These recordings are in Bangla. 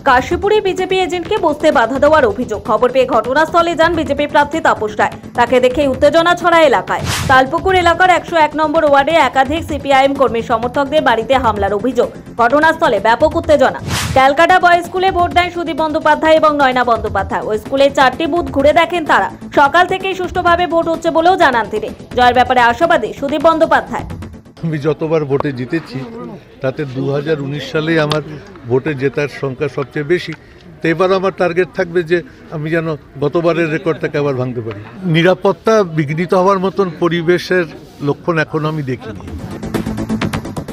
কাশীপুরে বিজেপি এজেন্টকে বসতে বাধা দেওয়ার অভিযোগ। খবর পেয়ে ঘটনাস্থলে যান বিজেপি প্রার্থী তাপস রায়। তাকে দেখে উত্তেজনা ছড়ায় এলাকায়। তালপুকুর এলাকার 101 নম্বর ওয়ার্ডে একাধিক সিপিআইএম কর্মী সমর্থকদের বাড়িতে হামলার অভিযোগ। ঘটনাস্থলে ব্যাপক উত্তেজনা। ক্যালকাটা বয়েজ স্কুলে ভোট দেন সুদীপ বন্দ্যোপাধ্যায় এবং নয়না বন্দ্যোপাধ্যায়। ওই স্কুলে 4টি বুথ ঘুরে দেখেন তারা। সকাল থেকেই সুষ্ঠুভাবে ভোট হচ্ছে বলেও জানান তিনি। জয়ের ব্যাপারে আশাবাদী সুদীপ বন্দ্যোপাধ্যায়। আমি যতবার ভোটে জিতেছি তাতে 2019 সালে আমার ভোটে জেতার সংখ্যা সবচেয়ে বেশি। তো এবার আমার টার্গেট থাকবে যে আমি যেন গতবারের রেকর্ডটাকে আবার ভাঙতে পারি। নিরাপত্তা বিঘ্নিত হওয়ার মতন পরিবেশের লক্ষণ এখন আমি দেখিনি।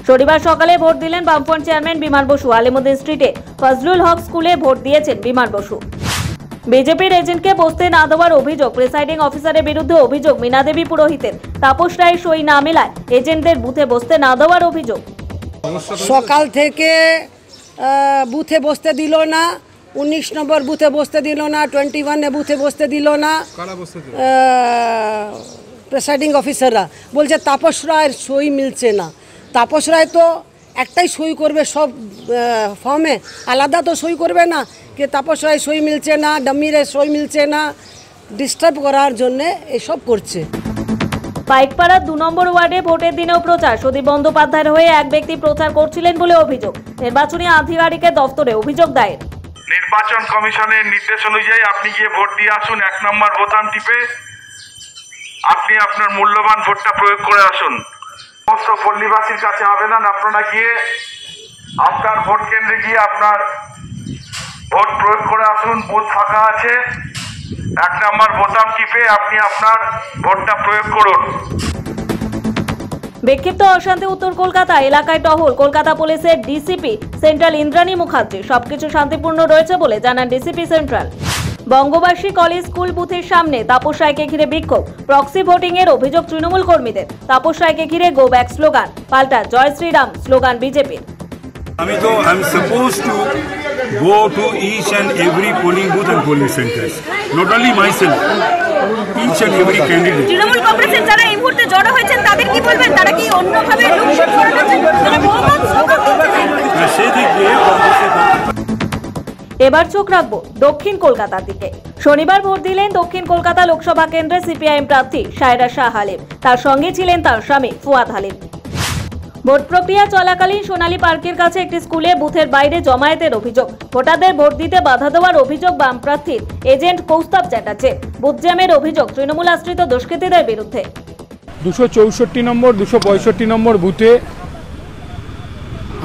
শনিবার সকালে ভোট দিলেন বামফ্রন্ট চেয়ারম্যান বিমান বসু। আলিমুদ্দিন স্ট্রিটে ফজলুল হক স্কুলে ভোট দিয়েছেন বিমান বসু। বিজেপির এজেন্টকে বসতে না দেওয়ার অভিযোগ। প্রিসাইডিং অফিসারের বিরুদ্ধে অভিযোগ মীনা দেবী পুরোহিতের। তাপস রায়ের সই না মেলায় এজেন্টদের বুথে বসতে না দেওয়ার অভিযোগ। সকাল থেকে বুথে বসতে দিল না, 19 নম্বর বুথে বসতে দিল না, 21 বুথে বসতে দিল না। প্রিসাইডিং অফিসাররা বলছে তাপস রায়ের সই মিলছে না। তাপস রায় তো একটাই সই করবে সব ফর্মে, আলাদা তো সই করবে না। কে তাপস রায় সই মিলছে না, ডাম্মিরের সই মিলছে না, ডিস্টার্ব করার জন্য এসব করছে। পাইকপাড়া 2 নম্বর ওয়ার্ডে ভোটের দিনেও প্রচার। সুদীপ বন্দ্যোপাধ্যায়ের হয়ে এক ব্যক্তি প্রচার করছিলেন বলে অভিযোগ। নির্বাচনী আধিকারিকের দফতরে অভিযোগ দায়ের। নির্বাচন কমিশনের নির্দেশ অনুযায়ী আপনি গিয়ে ভোট দিয়ে আসুন। 1 নম্বর বোতাম টিপে আপনি আপনার মূল্যবান ভোটটা প্রয়োগ করে আসুন। সমস্ত পল্লীবাসীর কাছে আবেদন, আপনারা গিয়ে আপনার ভোট কেন্দ্রে গিয়ে আপনার ভোট প্রয়োগ করে আসুন। বুথ ফাঁকা আছে, 1 নম্বর বোতাম টিপে আপনি আপনার ভোটটা প্রয়োগ করুন। বিক্ষিপ্ত অশান্তি উত্তর কলকাতা এলাকায় টহল কলকাতা পুলিশের ডিসিপি সেন্ট্রাল ইন্দ্রাণী মুখার্জি। সবকিছু শান্তিপূর্ণ রয়েছে বলে জানান ডিসিপি সেন্ট্রাল। বঙ্গবাসী কলেজ স্কুল বুথের সামনে তাপস রায়কে ঘিরে বিক্ষোভ। প্রক্সি ভোটিং এর অভিযোগ তৃণমূল কর্মীদের। তাপস রায়কে ঘিরে গো ব্যাক স্লোগান, পাল্টা জয় শ্রীরাম স্লোগান বিজেপির। আমি am supposed to go to each and every polling booth and polling centers. Not only myself, each and every candidate. Trinamool কংগ্রেসের যারা এই মুহূর্তে জড়ো হয়েছেন তাদের কি বলবেন? তারা কি অন্যভাবে লুটপাট করাচ্ছেন? এবার চোখ রাখবো দক্ষিণ কলকাতার দিকে। শনিবার ভোট দিলেন দক্ষিণ কলকাতা লোকসভা কেন্দ্রের সিপিআইএম প্রার্থী সায়রা শাহ হালিম। তার সঙ্গে ছিলেন তার স্বামী ফুয়াদ হালিম। ভোট প্রক্রিয়া চলাকালীন সোনালী পার্কের কাছে একটি স্কুলে বুথের বাইরে জমায়েতের অভিযোগ। ভোটারদের ভোট দিতে বাধা দেওয়ার অভিযোগ বাম প্রার্থীর এজেন্ট কৌস্তব চ্যাটার্জি। বুথ জ্যামের অভিযোগ তৃণমূল আশ্রিত দুষ্কৃতীদের বিরুদ্ধে। 264 নম্বর 265 নম্বর বুথে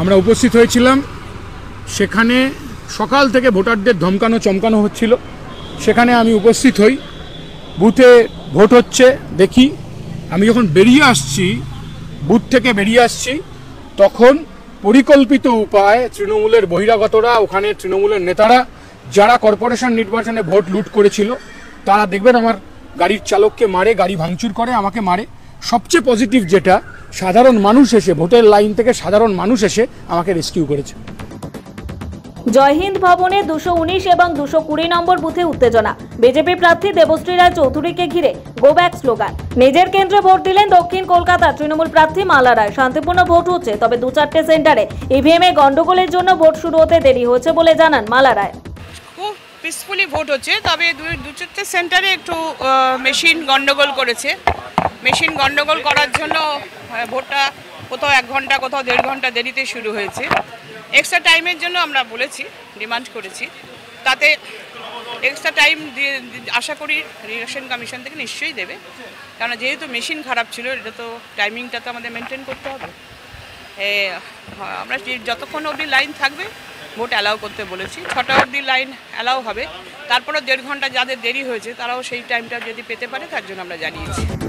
আমরা উপস্থিত হয়েছিলাম। সেখানে সকাল থেকে ভোটারদের ধমকানো চমকানো হচ্ছিল। সেখানে আমি উপস্থিত হই, বুথে ভোট হচ্ছে দেখি। আমি যখন বেরিয়ে আসছি, বুথ থেকে বেরিয়ে আসছি, তখন পরিকল্পিত উপায়ে তৃণমূলের বহিরাগতরা, ওখানে তৃণমূলের নেতারা যারা কর্পোরেশন নির্বাচনে ভোট লুট করেছিল, তারা দেখবেন আমার গাড়ির চালককে মারে, গাড়ি ভাঙচুর করে, আমাকে মারে। সবচেয়ে পজিটিভ যেটা, সাধারণ মানুষ এসে, ভোটের লাইন থেকে সাধারণ মানুষ এসে আমাকে রেস্কিউ করেছে। জয়হিন্দ ভবনে 219 এবং 220 নম্বর বুথে উত্তেজনা। বিজেপি প্রার্থী দেবশ্রী রায় চৌধুরীকে ঘিরে গো ব্যাক স্লোগান। নিজের কেন্দ্রে ভোট দিলেন দক্ষিণ কলকাতা তৃণমূল প্রার্থী মালা রায়। শান্তিপূর্ণ ভোট হচ্ছে, তবে 2-4টে সেন্টারে ইভিএম এ গন্ডগোলের জন্য ভোট শুরু হতে দেরি হয়েছে বলে জানান মালা রায়। খুব পিসফুলি ভোট হচ্ছে, তবে 2-4টে সেন্টারে একটু মেশিন গন্ডগোল করেছে। মেশিন গন্ডগোল করার জন্য ভোটটা কোথাও 1 ঘন্টা কোথাও 1.5 ঘন্টা দেরিতে শুরু হয়েছে। এক্সট্রা টাইমের জন্য আমরা বলেছি, ডিমান্ড করেছি, তাতে এক্সট্রা টাইম আশা করি ইলেকশন কমিশন থেকে নিশ্চয়ই দেবে। কারণ যেহেতু মেশিন খারাপ ছিল, এটা তো টাইমিংটা তো আমাদের মেনটেন করতে হবে। আমরা যতক্ষণ অবধি লাইন থাকবে ভোট অ্যালাউ করতে বলেছি। 6টা অবধি লাইন অ্যালাউ হবে, তারপরে 1.5 ঘন্টা যাদের দেরি হয়েছে তারাও সেই টাইমটা যদি পেতে পারে তার জন্য আমরা জানিয়েছি।